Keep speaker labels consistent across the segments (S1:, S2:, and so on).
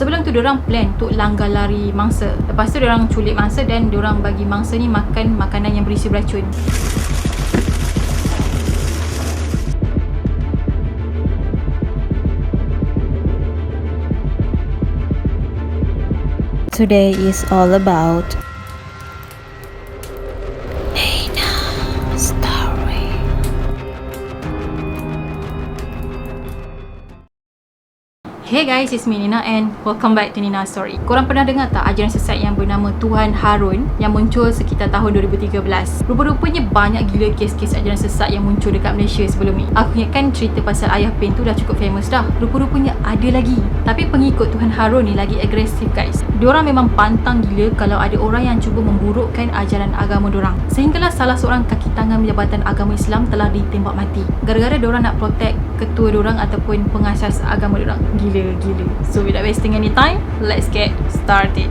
S1: Sebelum tu diorang plan untuk langgar lari mangsa. Lepas tu diorang culik mangsa dan diorang bagi mangsa ni makan makanan yang berisi beracun.
S2: Today is all about story.
S1: Hey guys, it's me Nina and welcome back to Nina Story. Korang pernah dengar tak ajaran sesat yang bernama Tuhan Harun yang muncul sekitar tahun 2013? Rupa-rupanya banyak gila kes-kes ajaran sesat yang muncul dekat Malaysia sebelum ni. Aku ingatkan cerita pasal Ayah Pen tu dah cukup famous dah. Rupa-rupanya ada lagi. Tapi pengikut Tuhan Harun ni lagi agresif guys. Diorang memang pantang gila kalau ada orang yang cuba memburukkan ajaran agama diorang. Sehinggalah salah seorang kaki tangan Jabatan Agama Islam telah ditembak mati. Gara-gara diorang nak protect ketua diorang ataupun pengasas agama diorang. Gila. So without wasting any time, let's get started.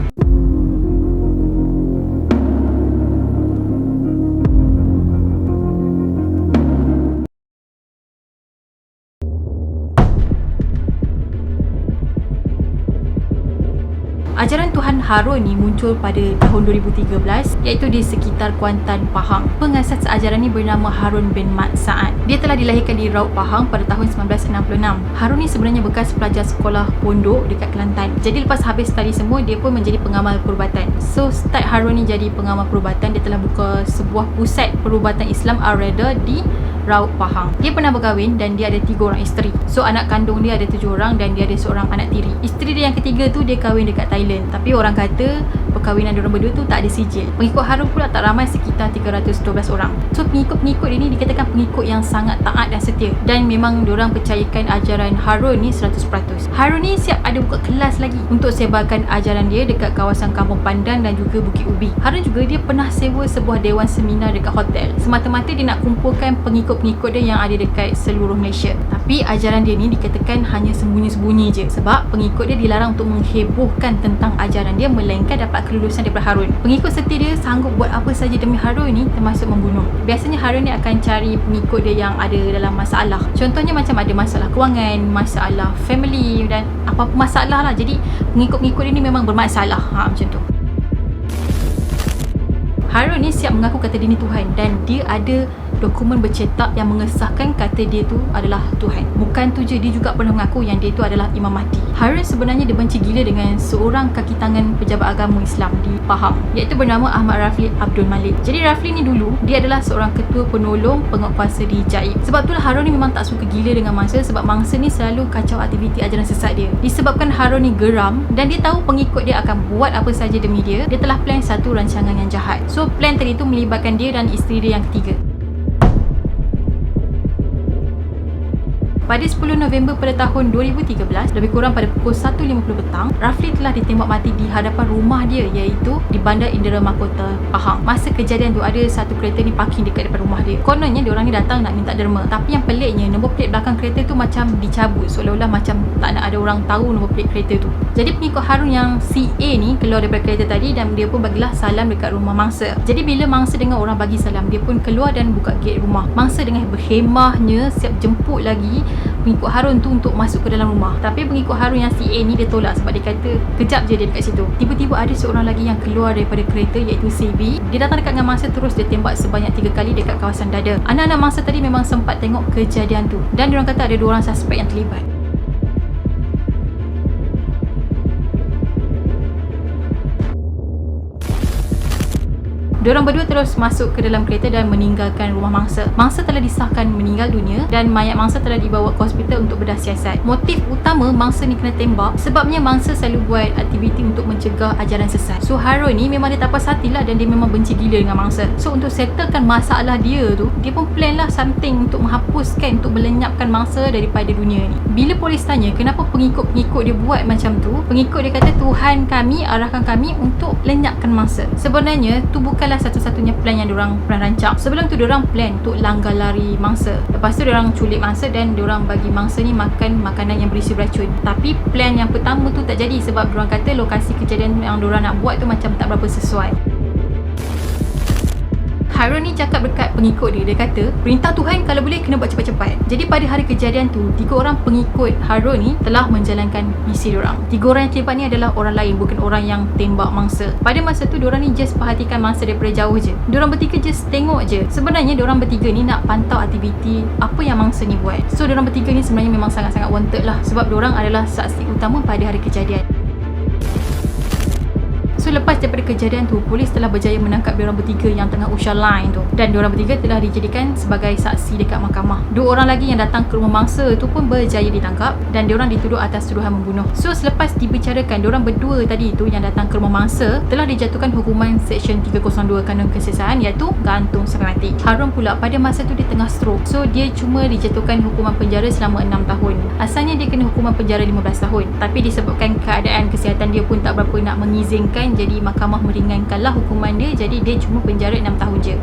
S1: Ajaran Tuhan Harun ni muncul pada tahun 2013 iaitu di sekitar Kuantan, Pahang. Pengasas ajaran ni bernama Harun bin Mat Saad. Dia telah dilahirkan di Raut Pahang pada tahun 1966. Harun ni sebenarnya bekas pelajar sekolah pondok dekat Kelantan. Jadi lepas habis study semua, dia pun menjadi pengamal perubatan. So start Harun ni jadi pengamal perubatan, dia telah buka sebuah pusat perubatan Islam Al-Reda di Raut Pahang. Dia pernah berkahwin dan dia ada 3 orang isteri. So anak kandung dia ada 7 orang dan dia ada seorang anak tiri. Isteri dia yang ketiga tu dia kahwin dekat Thailand. Tapi orang kata perkahwinan diorang berdua tu tak ada sijil. Pengikut Harun pula tak ramai, sekitar 312 orang. So pengikut-pengikut ini dikatakan pengikut yang sangat taat dan setia. Dan memang diorang percayakan ajaran Harun ni 100%. Harun ni siap ada buka kelas lagi untuk sebarkan ajaran dia dekat kawasan Kampung Pandan dan juga Bukit Ubi. Harun juga dia pernah sewa sebuah dewan seminar dekat hotel. Semata-mata dia nak kumpulkan pengikut-pengikut dia yang ada dekat seluruh Malaysia. Tapi ajaran dia ni dikatakan hanya sembunyi-sembunyi je. Sebab pengikut dia dilarang untuk menghebohkan tentang ajaran dia, melainkan dapat kelulusan daripada Harun. Pengikut setia dia sanggup buat apa saja demi Harun ni, termasuk membunuh. Biasanya Harun ni akan cari pengikut dia yang ada dalam masalah. Contohnya macam ada masalah kewangan, masalah family dan apa-apa masalah lah. Jadi pengikut-pengikut dia ni memang bermasalah. Macam tu. Harun ni siap mengaku kata dia ni Tuhan dan dia ada dokumen bercetak yang mengesahkan kata dia tu adalah Tuhan. Bukan tu je, dia juga pernah mengaku yang dia tu adalah Imam Mahdi. Harun sebenarnya dia benci gila dengan seorang kaki tangan pejabat agama Islam di Pahang, iaitu bernama Ahmad Rafli Abdul Malik. Jadi Rafli ni dulu dia adalah seorang ketua penolong penguatkuasa di Jaib. Sebab itulah Harun ni memang tak suka gila dengan mangsa, sebab mangsa ni selalu kacau aktiviti ajaran sesat dia. Disebabkan Harun ni geram dan dia tahu pengikut dia akan buat apa saja demi dia, dia telah plan satu rancangan yang jahat. So plan tadi tu melibatkan dia dan isteri dia yang ketiga. Pada 10 November pada tahun 2013, lebih kurang pada pukul 1.50 petang, Rafli telah ditembak mati di hadapan rumah dia, iaitu di Bandar Indera Mahkota, Pahang. Masa kejadian tu ada satu kereta ni parking dekat depan rumah dia. Kononnya diorang ni datang nak minta derma. Tapi yang peliknya, nombor plate belakang kereta tu macam dicabut, seolah-olah macam tak nak ada orang tahu nombor plate kereta tu. Jadi pengikut Harun yang CA ni keluar daripada kereta tadi dan dia pun bagilah salam dekat rumah mangsa. Jadi bila mangsa dengar orang bagi salam, dia pun keluar dan buka gate rumah. Mangsa dengan berhemahnya siap jemput lagi pengikut Harun tu untuk masuk ke dalam rumah. Tapi pengikut Harun yang CA ni dia tolak sebab dia kata kejap je dia dekat situ. Tiba-tiba ada seorang lagi yang keluar daripada kereta, iaitu CB. Dia datang dekat dengan mangsa, terus dia tembak sebanyak 3 kali dekat kawasan dada. Anak-anak mangsa tadi memang sempat tengok kejadian tu dan diorang kata ada 2 orang suspek yang terlibat. Diorang berdua terus masuk ke dalam kereta dan meninggalkan rumah mangsa. Mangsa telah disahkan meninggal dunia dan mayat mangsa telah dibawa ke hospital untuk bedah siasat. Motif utama mangsa ni kena tembak sebabnya mangsa selalu buat aktiviti untuk mencegah ajaran sesat. So Harun ni memang dia tak puas hati lah dan dia memang benci gila dengan mangsa. So untuk settlekan masalah dia tu, dia pun plan lah something untuk menghapuskan, untuk melenyapkan mangsa daripada dunia ni. Bila polis tanya kenapa pengikut-pengikut dia buat macam tu, pengikut dia kata Tuhan kami arahkan kami untuk lenyapkan mangsa. Sebenarnya tu bukanlah satu-satunya plan yang diorang pernah rancang. Sebelum tu diorang plan untuk langgar lari mangsa. Lepas tu diorang culik mangsa dan diorang bagi mangsa ni makan makanan yang berisi beracun. Tapi plan yang pertama tu tak jadi sebab diorang kata lokasi kejadian yang diorang nak buat tu macam tak berapa sesuai. Harun ni cakap dekat pengikut dia kata perintah Tuhan kalau boleh kena buat cepat-cepat. Jadi pada hari kejadian tu 3 orang pengikut Harun ni telah menjalankan misi diorang. 3 orang yang terlibat ni adalah orang lain, bukan orang yang tembak mangsa. Pada masa tu diorang ni just perhatikan mangsa daripada jauh je. Diorang bertiga just tengok je. Sebenarnya diorang bertiga ni nak pantau aktiviti apa yang mangsa ni buat. So diorang bertiga ni sebenarnya memang sangat-sangat wanted lah, sebab diorang adalah saksi utama pada hari kejadian. So lepas daripada kejadian tu, polis telah berjaya menangkap diorang bertiga yang tengah usha line tu, dan diorang bertiga telah dijadikan sebagai saksi dekat mahkamah. 2 orang lagi yang datang ke rumah mangsa tu pun berjaya ditangkap dan diorang dituduh atas tuduhan membunuh. So selepas dibicarakan, diorang berdua tadi tu yang datang ke rumah mangsa telah dijatuhkan hukuman Seksyen 302 Kanun Kesesahan, iaitu gantung sampai mati. Harun pula pada masa tu dia tengah stroke, so dia cuma dijatuhkan hukuman penjara selama 6 tahun. Asalnya dia kena hukuman penjara 15 tahun, tapi disebabkan keadaan kesihatan dia pun tak berapa nak mengizinkan, jadi mahkamah meringankanlah hukuman dia, jadi dia cuma penjara 6 tahun je.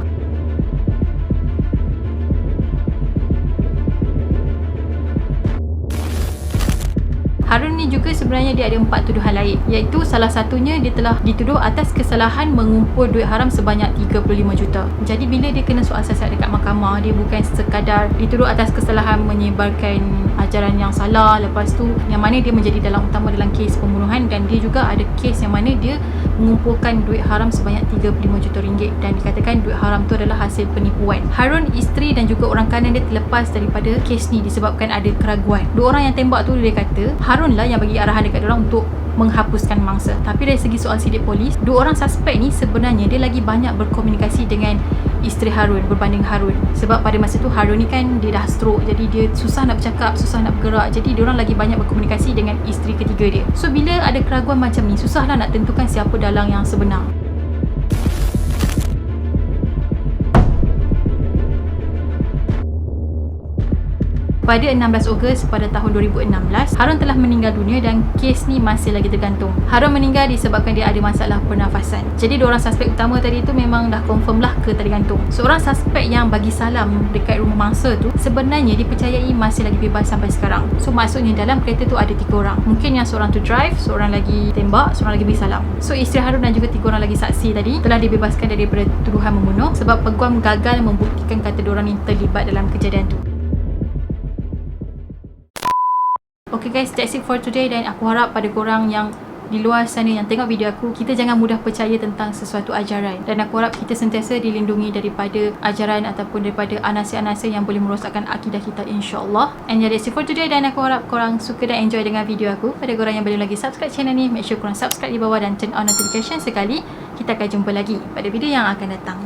S1: Harun ni juga sebenarnya dia ada 4 tuduhan lain, iaitu salah satunya dia telah dituduh atas kesalahan mengumpul duit haram sebanyak 35 juta. Jadi bila dia kena soal siasat dekat mahkamah, dia bukan sekadar dituduh atas kesalahan menyebarkan ajaran yang salah, lepas tu yang mana dia menjadi dalang utama dalam kes pembunuhan, dan dia juga ada kes yang mana dia mengumpulkan duit haram sebanyak 35 juta ringgit dan dikatakan duit haram tu adalah hasil penipuan. Harun, isteri dan juga orang kanan dia terlepas daripada kes ni disebabkan ada keraguan. 2 orang yang tembak tu dia kata Harun lah yang bagi arahan dekat diorang untuk menghapuskan mangsa. Tapi dari segi soal sidik polis, 2 orang suspek ni sebenarnya dia lagi banyak berkomunikasi dengan isteri Harun berbanding Harun. Sebab pada masa tu Harun ni kan dia dah stroke, jadi dia susah nak bercakap, susah nak bergerak. Jadi diorang lagi banyak berkomunikasi dengan isteri ketiga dia. So bila ada keraguan macam ni, susahlah nak tentukan siapa dalang yang sebenar. Pada 16 Ogos pada tahun 2016, Harun telah meninggal dunia dan kes ni masih lagi tergantung. Harun meninggal disebabkan dia ada masalah pernafasan. Jadi 2 orang suspek utama tadi tu memang dah confirm lah ke tergantung. Seorang suspek yang bagi salam dekat rumah mangsa tu sebenarnya dipercayai masih lagi bebas sampai sekarang. So maksudnya dalam kereta tu ada 3 orang. Mungkin yang seorang tu drive, seorang lagi tembak, seorang lagi bagi salam. So isteri Harun dan juga 3 orang lagi saksi tadi telah dibebaskan daripada tuduhan membunuh sebab peguam gagal membuktikan kata diorang ni terlibat dalam kejadian tu. Okay guys, that's it for today, dan aku harap pada korang yang di luar sana yang tengok video aku, kita jangan mudah percaya tentang sesuatu ajaran, dan aku harap kita sentiasa dilindungi daripada ajaran ataupun daripada anasir-anasir yang boleh merosakkan akidah kita, insyaAllah. And yeah, that's it for today, dan aku harap korang suka dan enjoy dengan video aku. Pada korang yang belum lagi subscribe channel ni, make sure korang subscribe di bawah dan turn on notification sekali. Kita akan jumpa lagi pada video yang akan datang.